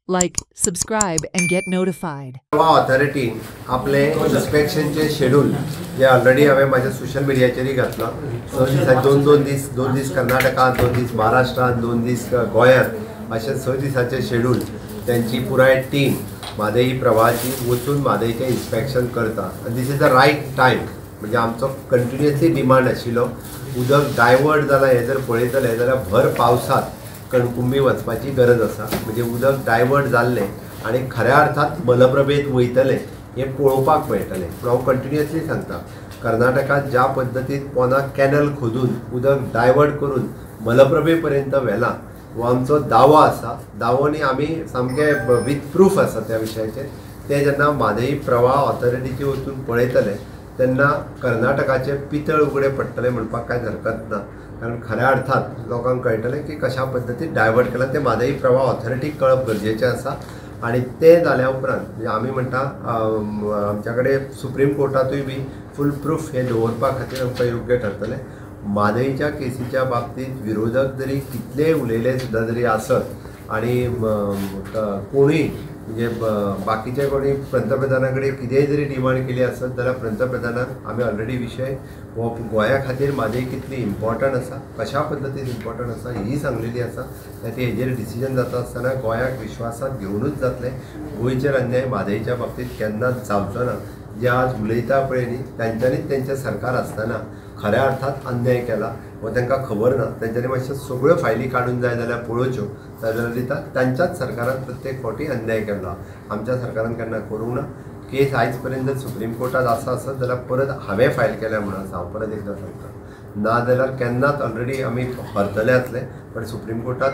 Like, subscribe, and get notified. Authority आपले इन्स्पेक्शनचे schedule जे already हांवें म्हाज्या सोशल मिडियाचेरय घातला. 6 दिसांचे दोन दीस कर्नाटकांत, 2 दीस महाराष्ट्रांत, 2 दीस गोंयांत अशे 6 दिसांचे शेड्यूल त्यांची पुराय टीम म्हादई प्रवाहाची वचून म्हादईचें इन्स्पेक्शन करता. This is the right time. म्हणजे आमचो कंटिन्युअसली डिमांड आशिल्लो उदक डायवर्ट जालां हें जर पळयतले जाल्यार भर पावसांत कणकुंबी वचपाची गरज आसा. म्हणजे उदक डायवर्ट जाल्लें आनी खऱ्या अर्थात मलप्रभेत वयतले हें पळोवपाक मेळटलें. पूण हांव कंटिन्युअसली सांगता कर्नाटकांत ज्या पद्दतीन पोना कॅनल खोदून उदक डायवर्ट करून मलप्रभे पर्यंत व्हेलां हो आमचो दावो आसा. दावोनी आमी सामके वीथ प्रूफ आसा त्या विशयाचेर. ते जेन्ना म्हादई प्रवाह ऑथॉरिटीचे वचून पळयतले तेन्ना कर्नाटकाचे पितळ उगडे पडटले म्हणपाक कांय हरकत ना. कारण खऱ्या अर्थात लोकांक कळटलें की कशा पद्दतीन डायवर्ट केलां तें म्हादई प्रवाह ऑथॉरिटीक कळप गरजेचें आसा. आनी तें जाल्या उपरांत म्हणजे आमी म्हणटा आमच्या कडेन सुप्रीम कोर्टातूय बी फूल प्रूफ हें दवरपा खातीर आमकां योग्य ठरतलें. म्हादईच्या केसीच्या बाबतींत विरोधक जरी कितलेय उलयले सुद्दां जरी आसत आनी कोणूय म्हणजे बाकीचे कोणी पंतप्रधाना कडेन कितेंय जरी डिमांड केली आसत जाल्यार पंतप्रधानाक आमी ऑलरेडी विशय हो गोंया खातीर म्हादई कितली इम्पॉर्टंट आसा, कशा पद्दतीन इम्पॉर्टंट आसा ही सांगलेली आसा. ते हेजेर डिसिजन जाता आसतना गोंयाक विश्वासांत घेवनूच जातलें. गोंयचेर अन्याय म्हादईच्या बाबतींत केन्नाच जावचो ना. जे आज उलयता पळय न्ही तांच्यांनीच तेंचें सरकार आसतना खऱ्या अर्थात अन्याय केला हो तांकां खबर ना. तेंच्यांनी मातश्यो सगळ्यो फायली काडून जाय जाल्यार पळोवच्यो. जाल्यार दिता तांच्याच सरकारान प्रत्येक फावटी अन्याय केला. आमच्या सरकारान केन्ना करूंक ना. केस आयज पर्यंत सुप्रीम कोर्टात आसत जाल्यार परत हांवें फायल केल्या म्हणून आसा. हांव परत एकदां सांगता ना जाल्यार केन्नाच ऑलरेडी आमी हरतले आसले. पण सुप्रीम कोर्टात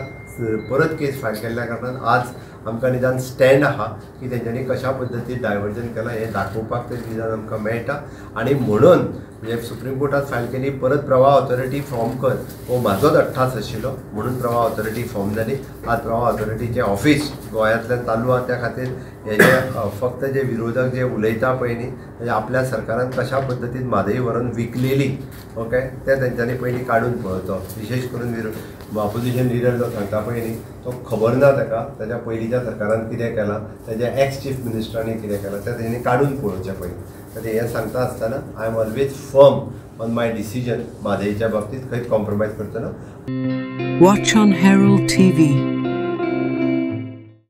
परत केस फायल केल्ल्या कारणान आज आमकां निदान स्टँड आहा की तेंच्यांनी कशा पद्दतीन डायवर्जन केलां हें दाखोवपाक तरी निदान आमकां मेळटा. आनी म्हणून म्हणजे सुप्रीम कोर्टात फायल केली परत प्रवाह ऑथॉरिटी फॉर्म कर हो म्हाजोच अट्टास आशिल्लो म्हणून प्रवाह ऑथॉरिटी फॉर्म जाली. आज प्रवाह ऑथॉरिटीचें ऑफिस गोंयांतल्यान चालू आहा. त्या खातीर हे जे फक्त जे विरोधक जे उलयता पळय न्ही म्हणजे आपल्या सरकारान कशा पद्दतीन म्हादई व्हरून विकलेली ओके ते तेंच्यांनी पयलीं काडून पळोवचो. विशेश करून ऑपोजिशन लिडर जो सांगता पळय न्ही तो खबर ना ताका ताच्या पयलींच्या सरकारान कितें केलां, ताच्या एक्स चीफ मिनिस्टरांनी कितें केलां तें तेणी काडून पळोवचें पयलीं. तर हें सांगता आसतना I am always firm on my decision. म्हादईच्या बाबतींत खंयच कॉम्प्रोमायज करचो ना. Watch on Herald TV.